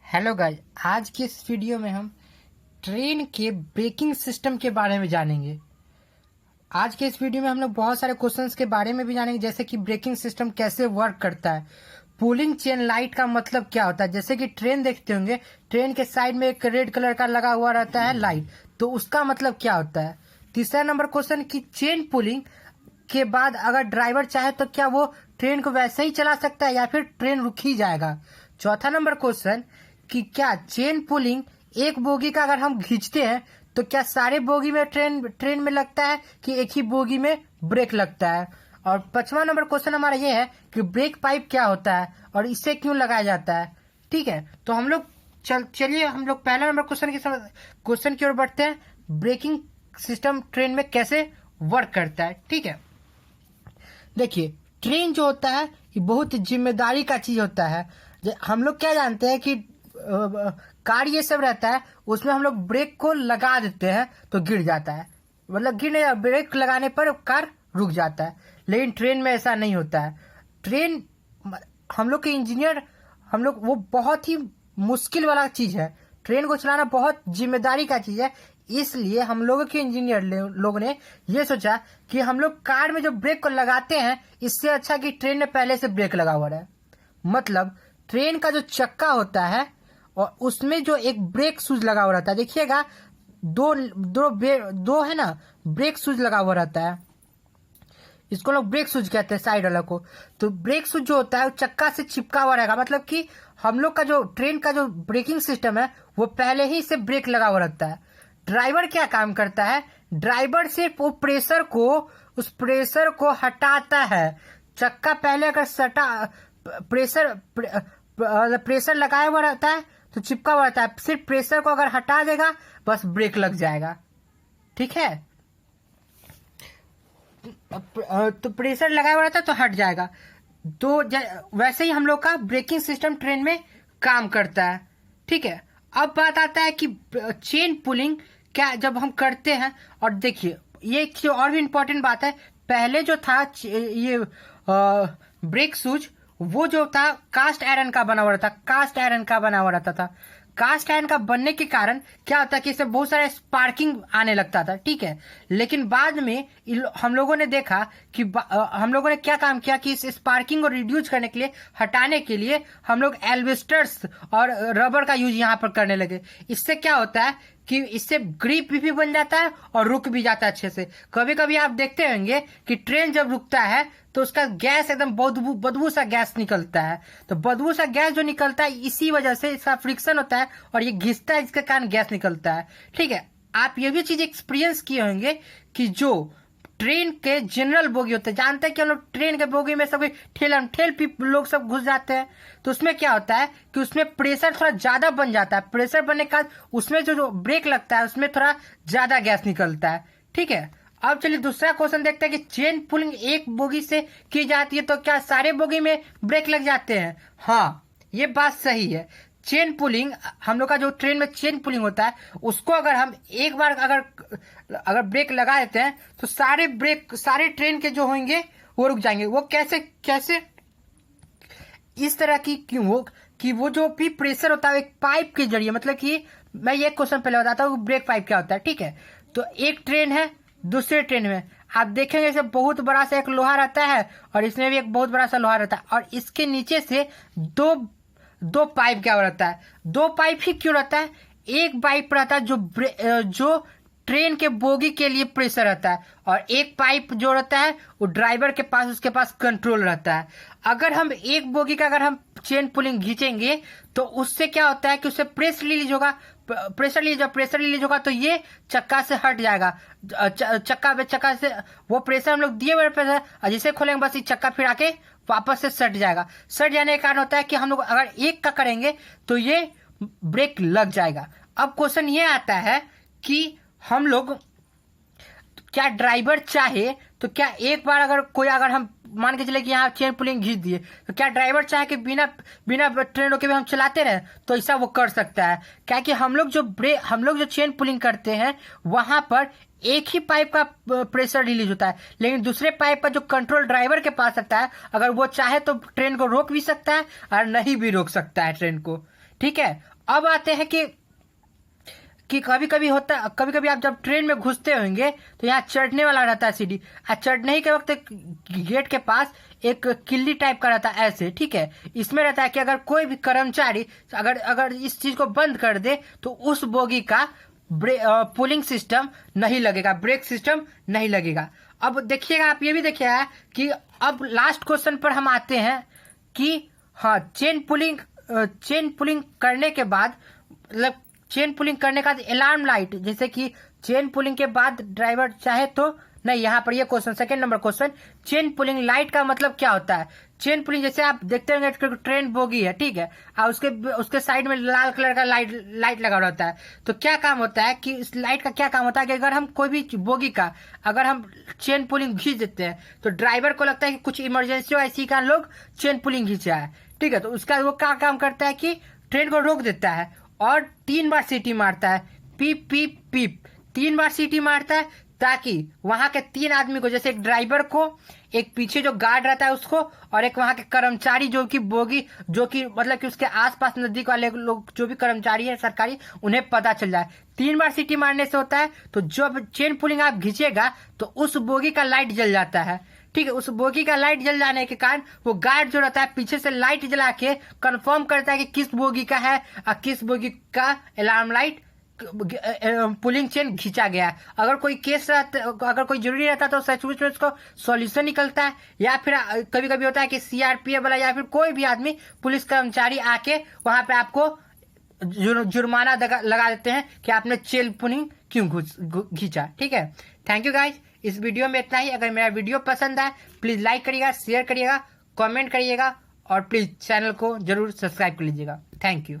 Hello guys, आज के इस वीडियो में हम ट्रेन के ब्रेकिंग सिस्टम के बारे में जानेंगे। आज के इस वीडियो में हम लोग बहुत सारे क्वेश्चंस के बारे में भी जानेंगे, जैसे कि ब्रेकिंग सिस्टम कैसे वर्क करता है, पुलिंग चेन लाइट का मतलब क्या होता है। जैसे कि ट्रेन देखते होंगे, ट्रेन के साइड में एक रेड कलर का लगा हुआ रहता है लाइट, तो उसका मतलब क्या होता है। तीसरा नंबर क्वेश्चन की चेन पुलिंग के बाद अगर ड्राइवर चाहे तो क्या वो ट्रेन को वैसे ही चला सकता है या फिर ट्रेन रुक ही जाएगा। चौथा नंबर क्वेश्चन कि क्या चेन पुलिंग एक बोगी का अगर हम खींचते हैं तो क्या सारे बोगी में ट्रेन में लगता है कि एक ही बोगी में ब्रेक लगता है। और पांचवा नंबर क्वेश्चन हमारा ये है कि ब्रेक पाइप क्या होता है और इससे क्यों लगाया जाता है। ठीक है, तो हम लोग चलिए हम लोग पहला नंबर क्वेश्चन की ओर बढ़ते हैं। ब्रेकिंग सिस्टम ट्रेन में कैसे वर्क करता है। ठीक है, देखिए ट्रेन जो होता है ये बहुत जिम्मेदारी का चीज होता है। हम लोग क्या जानते हैं कि कार ये सब रहता है, उसमें हम लोग ब्रेक को लगा देते हैं तो गिर जाता है, मतलब गिर नहीं, ब्रेक लगाने पर कार रुक जाता है। लेकिन ट्रेन में ऐसा नहीं होता है। ट्रेन हम लोग के इंजीनियर, हम लोग वो बहुत ही मुश्किल वाला चीज है। ट्रेन को चलाना बहुत जिम्मेदारी का चीज है, इसलिए हम लोगों के इंजीनियर लोगों ने ये सोचा कि हम लोग कार में जो ब्रेक को लगाते हैं इससे अच्छा कि ट्रेन में पहले से ब्रेक लगा हुआ है। मतलब ट्रेन का जो चक्का होता है और उसमें जो एक ब्रेक शूज लगा हुआ रहता है, देखिएगा दो है ना, ब्रेक शूज लगा हुआ रहता है, इसको लोग ब्रेक शूज कहते हैं साइड वाला को। तो ब्रेक शूज जो होता है वो चक्का से चिपका हुआ रहेगा, मतलब कि हम लोग का जो ट्रेन का जो ब्रेकिंग सिस्टम है वो पहले ही से ब्रेक लगा हुआ रहता है। ड्राइवर क्या काम करता है, ड्राइवर सिर्फ वो उस प्रेशर को हटाता है। चक्का पहले अगर प्रेशर लगाया हुआ रहता है तो चिपका हुआ रहता है, सिर्फ प्रेशर को अगर हटा देगा बस ब्रेक लग जाएगा। ठीक है, तो प्रेशर लगाया हुआ रहता है तो हट जाएगा। तो वैसे ही हम लोग का ब्रेकिंग सिस्टम ट्रेन में काम करता है। ठीक है, अब बात आता है कि चेन पुलिंग क्या जब हम करते हैं। और देखिए ये एक और भी इम्पोर्टेंट बात है, पहले जो था ये ब्रेक शूज वो जो था कास्ट आयरन का बना हुआ था, कास्ट आयरन का बना हुआ रहता था। कास्ट आयरन का बनने के कारण क्या होता है कि इससे बहुत सारे स्पार्किंग आने लगता था। ठीक है, लेकिन बाद में हम लोगों ने देखा कि हम लोगों ने क्या काम किया कि इस स्पार्किंग को रिड्यूस करने के लिए, हटाने के लिए हम लोग एल्वेस्टर्स और रबर का यूज यहाँ पर करने लगे। इससे क्या होता है कि इससे ग्रिप भी बन जाता है और रुक भी जाता है अच्छे से। कभी कभी आप देखते होंगे कि ट्रेन जब रुकता है तो उसका गैस एकदम बदबू सा गैस निकलता है। तो बदबू सा गैस जो निकलता है इसी वजह से इसका फ्रिक्शन होता है और ये घिसता है, इसके कारण गैस निकलता है। ठीक है, आप ये भी चीज एक्सपीरियंस किए होंगे कि जो ट्रेन के जनरल बोगी होते हैं, जानते हैं कि हम लोग ट्रेन के बोगी में सब ठेल लोग सब घुस जाते हैं, तो उसमें क्या होता है कि उसमें प्रेशर थोड़ा ज्यादा बन जाता है। प्रेशर बनने के बाद उसमें जो ब्रेक लगता है उसमें थोड़ा ज्यादा गैस निकलता है। ठीक है, अब चलिए दूसरा क्वेश्चन देखते हैं कि चेन पुलिंग एक बोगी से की जाती है तो क्या सारे बोगी में ब्रेक लग जाते हैं। हाँ, ये बात सही है। चेन पुलिंग, हम लोग का जो ट्रेन में चेन पुलिंग होता है उसको अगर हम एक बार अगर ब्रेक लगा देते हैं तो सारे ट्रेन के जो होंगे वो रुक जाएंगे। वो कैसे इस तरह की क्यों हो कि वो जो भी प्रेशर होता है एक पाइप के जरिए, मतलब कि मैं ये क्वेश्चन पहले बताता हूँ ब्रेक पाइप क्या होता है। ठीक है, तो एक ट्रेन है, दूसरे ट्रेन में आप देखेंगे इसे बहुत बड़ा सा एक लोहा रहता है और इसमें भी एक बहुत बड़ा सा लोहा रहता है और इसके नीचे से दो पाइप क्या रहता है। दो पाइप ही क्यों रहता है, एक पाइप रहता है जो ट्रेन के बोगी के लिए प्रेशर रहता है और एक पाइप जो रहता है वो ड्राइवर के पास, उसके पास कंट्रोल रहता है। अगर हम एक बोगी का अगर हम चेन पुलिंग खींचेंगे तो उससे क्या होता है कि उससे प्रेशर रिलीज होगा तो ये चक्का से हट जाएगा। चक्का से वो प्रेशर हम लोग दिए हुए प्रेशर और जिसे खोलेंगे बस ये चक्का फिर आके वापस से सट जाएगा। सट जाने के कारण होता है कि हम लोग अगर एक का करेंगे तो ये ब्रेक लग जाएगा। अब क्वेश्चन ये आता है कि हम लोग क्या ड्राइवर चाहे तो क्या एक बार अगर हम मान के चले कि यहाँ चेन पुलिंग खींच दिए तो क्या ड्राइवर चाहे कि बिना ट्रेन रोके भी हम चलाते रहे, तो ऐसा वो कर सकता है। क्या कि हम लोग जो चेन पुलिंग करते हैं वहां पर एक ही पाइप का प्रेशर रिलीज होता है, लेकिन दूसरे पाइप का जो कंट्रोल ड्राइवर के पास रहता है, अगर वो चाहे तो ट्रेन को रोक भी सकता है और नहीं भी रोक सकता है ट्रेन को। ठीक है, अब आते हैं कि कभी कभी आप जब ट्रेन में घुसते होंगे तो यहाँ चढ़ने वाला रहता है सीढ़ी, और चढ़ने ही के वक्त गेट के पास एक किल्ली टाइप का रहता है ऐसे, ठीक है। इसमें रहता है कि अगर कोई भी कर्मचारी अगर इस चीज को बंद कर दे तो उस बोगी का पुलिंग सिस्टम नहीं लगेगा, ब्रेक सिस्टम नहीं लगेगा। अब देखिएगा, आप ये भी देखिएगा कि अब लास्ट क्वेश्चन पर हम आते हैं कि हाँ, चेन पुलिंग करने के बाद, मतलब चेन पुलिंग करने का अलार्म लाइट, जैसे कि चेन पुलिंग के बाद ड्राइवर चाहे तो नहीं, यहाँ पर ये question, second number question, chain pulling light का मतलब क्या होता है। चेन पुलिंग जैसे आप देखते होंगे ट्रेन बोगी है, ठीक है, और उसके साइड में लाल कलर का लाइट लगा रहता है। तो क्या काम होता है कि इस लाइट का क्या काम होता है कि अगर हम कोई भी बोगी का अगर हम चेन पुलिंग खींच देते हैं तो ड्राइवर को लगता है कि कुछ इमरजेंसी हो ऐसी का लोग चेन पुलिंग खींचा है, ठीक है। तो उसका वो क्या काम करता है कि ट्रेन को रोक देता है और 3 बार सीटी मारता है, पीप पीप पीप, 3 बार सीटी मारता है, ताकि वहां के 3 आदमी को, जैसे एक ड्राइवर को, एक पीछे जो गार्ड रहता है उसको, और एक वहां के कर्मचारी जो कि बोगी, जो कि मतलब कि उसके आसपास नजदीक वाले लोग जो भी कर्मचारी है सरकारी, उन्हें पता चल जाए। 3 बार सीटी मारने से होता है तो जब चेन पुलिंग आप खींचेगा तो उस बोगी का लाइट जल जाता है, ठीक है। उस बोगी का लाइट जल जाने के कारण वो गार्ड जो रहता है पीछे से लाइट जला के कंफर्म करता है कि किस बोगी का है और किस बोगी का अलार्म लाइट पुलिंग चेन खींचा गया है। अगर कोई केस रहता, अगर कोई जरूरी रहता तो सचमुच में उसको सॉल्यूशन निकलता है, या फिर कभी कभी होता है कि सीआरपीएफ वाला या फिर कोई भी आदमी, पुलिस कर्मचारी आके वहां पे आपको जुर्माना लगा देते हैं कि आपने चेन पुलिंग क्यों खींचा, ठीक है। थैंक यू गाइज, इस वीडियो में इतना ही। अगर मेरा वीडियो पसंद आए प्लीज लाइक करिएगा, शेयर करिएगा, कमेंट करिएगा और प्लीज चैनल को जरूर सब्सक्राइब कर लीजिएगा। Thank you.